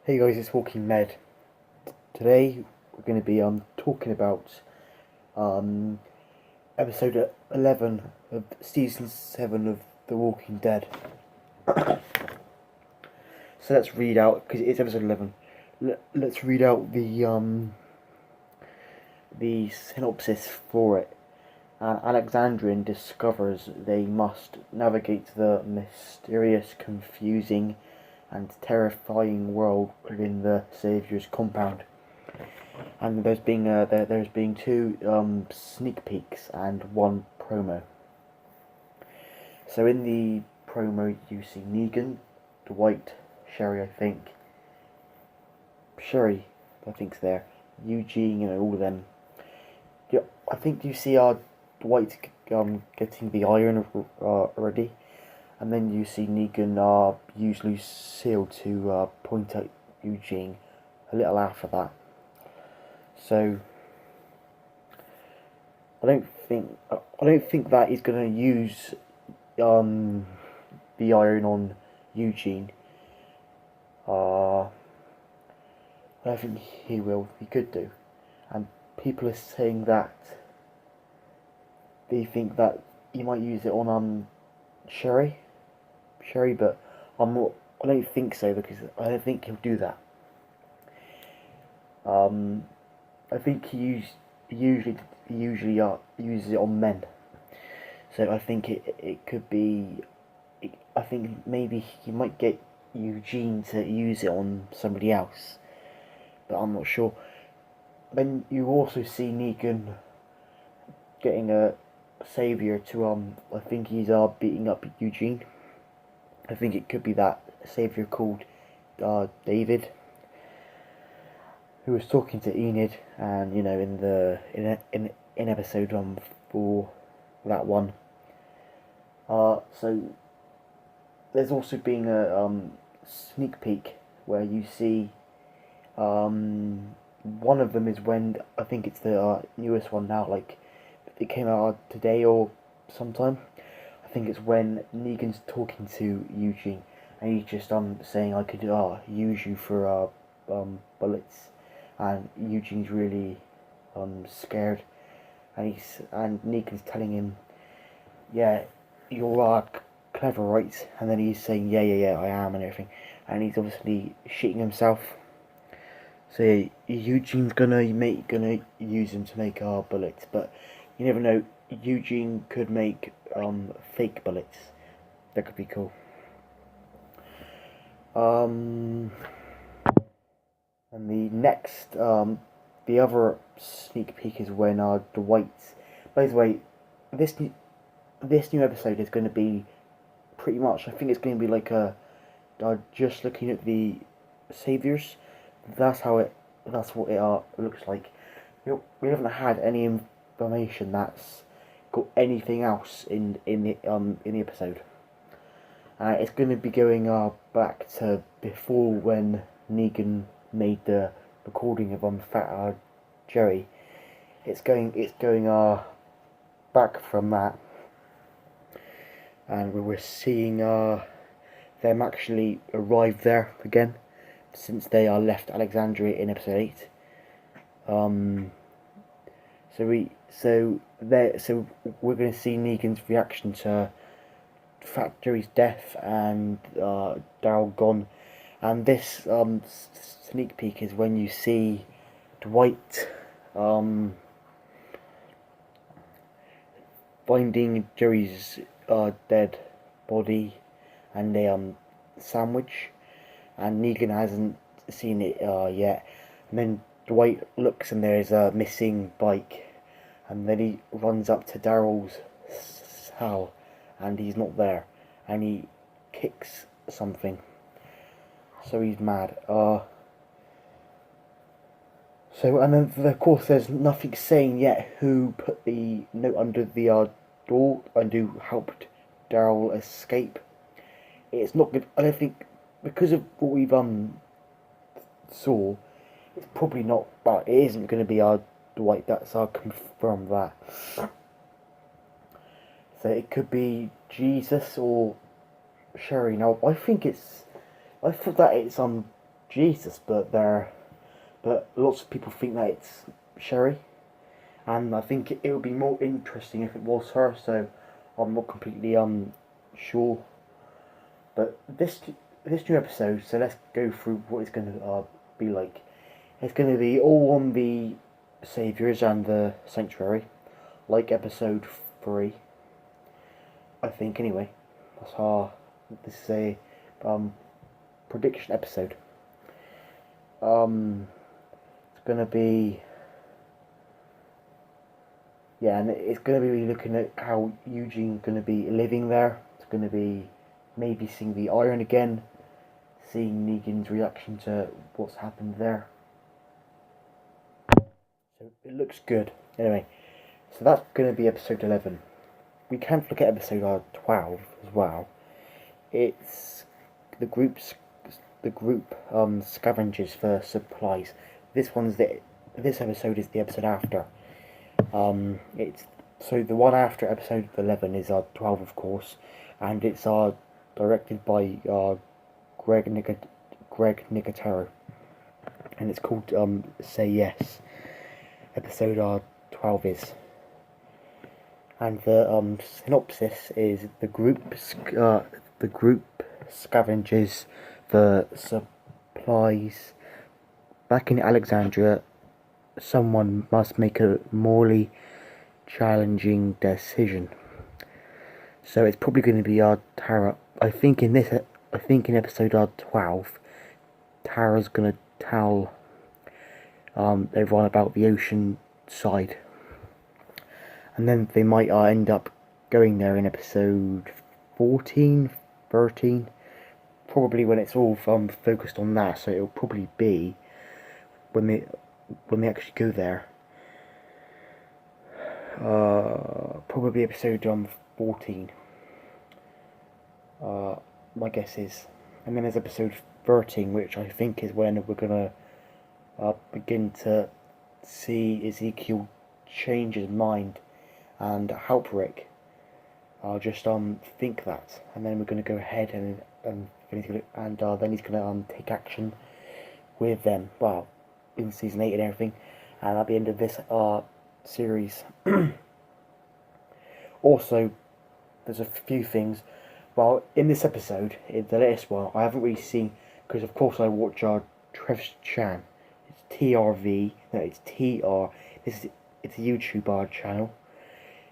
Hey guys, it's Walking Med. Today we're going to be talking about um episode 11 of season 7 of The Walking Dead. So let's read out, because it's episode 11. Let's read out the synopsis for it. An Alexandrian discovers they must navigate the mysterious, confusing, and terrifying world within the Savior's compound. And there's being two sneak peeks and one promo. So in the promo you see Negan, Dwight, Sherry, I think's there, Eugene, all of them. Yeah, I think you see Dwight getting the iron already, and then you see Negan use Lucille to point out Eugene a little after that. So I don't think that he's gonna use the iron on Eugene. Uh, I don't think he will. He could do, and people are saying that they think that he might use it on Sherry, but I'm not. I don't think so, because I don't think he'll do that. Um, I think he usually uses it on men. So I think it could be. I think maybe he might get Eugene to use it on somebody else, but I'm not sure. Then you also see Negan getting a savior to I think he's beating up Eugene. I think it could be that savior called David, who was talking to Enid, and in episode 4, that one. So there's also been a sneak peek where you see one of them is when I think it's the newest one now, like it came out today or sometime. I think it's when Negan's talking to Eugene, and he's just saying, I could use you for bullets, and Eugene's really scared, and Negan's telling him, yeah, you're clever, right? And then he's saying, yeah, I am, and everything, and he's obviously shitting himself. So yeah, Eugene's gonna use him to make bullets, but you never know. Eugene could make fake bullets. That could be cool. Um, and the other sneak peek is when Dwight. By the way, this new episode is going to be pretty much. I think it's going to be like just looking at the saviors. That's how it. That's what it looks like. We haven't had any information that's got anything else in the episode. It's going to be going back to before, when Negan made the recording of Fat Jerry. It's going back from that, and we're seeing them actually arrive there again, since they are left Alexandria in episode 8. So we're going to see Negan's reaction to Fat Jerry's death and Daryl gone, and this sneak peek is when you see Dwight finding Jerry's dead body and a sandwich, and Negan hasn't seen it yet. And then Dwight looks, and there's a missing bike, and then he runs up to Daryl's cell, and he's not there, and he kicks something, so he's mad. And then of course there's nothing saying yet who put the note under the door and who helped Daryl escape. It's not good. I don't think, because of what we've saw, it's probably not. But it isn't going to be Dwight. That's confirmed that. So it could be Jesus or Sherry. Now I thought that it's Jesus, but lots of people think that it's Sherry, and I think it would be more interesting if it was her. So I'm not completely sure. But this new episode, so let's go through what it's going to be like. It's going to be all on the Saviors and the Sanctuary, like episode 3. I think anyway. That's how this is a prediction episode. It's gonna be, yeah, and it's gonna be looking at how Eugene's gonna be living there. It's gonna be maybe seeing the iron again, seeing Negan's reaction to what's happened there. So it looks good. Anyway, so that's gonna be episode 11. We can't forget episode 12 as well. It's the group scavengers for supplies. This episode is the episode after. It's so the one after episode 11 is 12, of course, and it's directed by Greg Nicotero, and it's called Say Yes. Episode 12 is. And the synopsis is the group scavengers for supplies. Back in Alexandria, someone must make a morally challenging decision. So it's probably going to be Tara. I think in episode 12, Tara's going to tell everyone about the ocean side. And then they might end up going there in episode 14, 13. Probably when it's all focused on that. So it'll probably be when they actually go there. Probably episode 14. My guess is. And then there's episode 13, which I think is when we're gonna begin to see Ezekiel change his mind and help Rick. I'll just think that, and then we're gonna go ahead and then he's gonna take action with them. Well, in season 8 and everything, and at the end of this series. Also, there's a few things. Well, in this episode, in the latest one, I haven't really seen, because of course I watch Trev Chan. It's TRV. No, it's TR. It's a YouTube channel.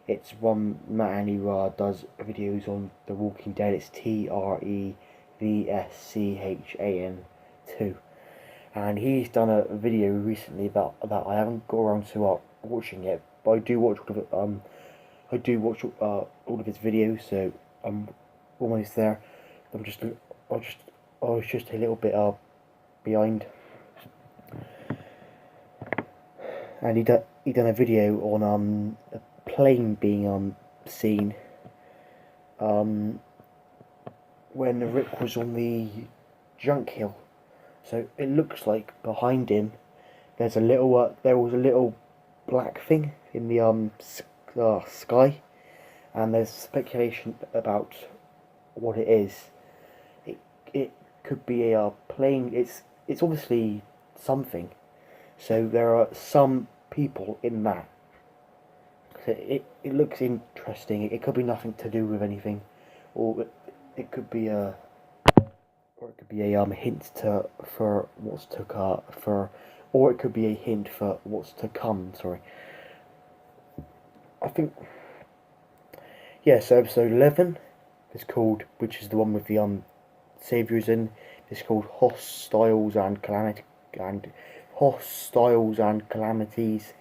It's one man who does videos on The Walking Dead. It's TREVSCHAN2, and he's done a video recently that I haven't got around to watching it, but I do watch all of it. I do watch all of his videos, so I'm almost there. I was just a little bit behind, and he done a video on a plane being seen when Rick was on the junk hill. So it looks like behind him there was a little black thing in the sky, and there's speculation about what it is. It could be a plane. It's obviously something. So there are some people in that. So it looks interesting. It could be nothing to do with anything, or it could be a hint for what's to or it could be a hint for what's to come. Sorry. I think, yeah. So episode 11 is called, which is the one with the saviors in. It's called Hostiles and Calamities,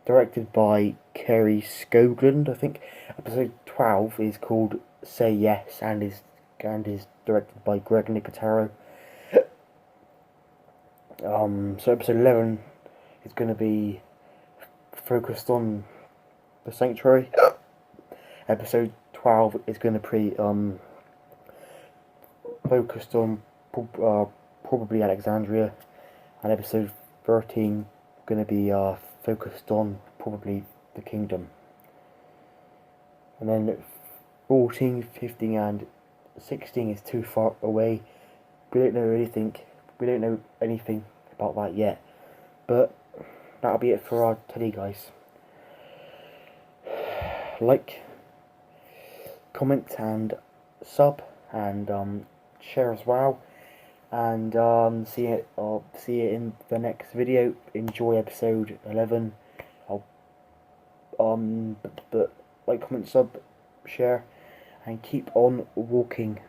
directed by Kerry Skoglund. I think episode 12 is called Say Yes and is directed by Greg Nicotero. So episode 11 is going to be focused on the Sanctuary. Episode 12 is going to be focused on probably Alexandria, and episode 13 going to be focused on probably the Kingdom. And then 14, 15 and 16 is too far away. We don't know anything. we don't know anything about that yet. But that'll be it for our Teddy guys. Like, comment and sub and share as well. And see you in the next video. Enjoy episode 11. I'll but like, comment, sub, share, and keep on walking.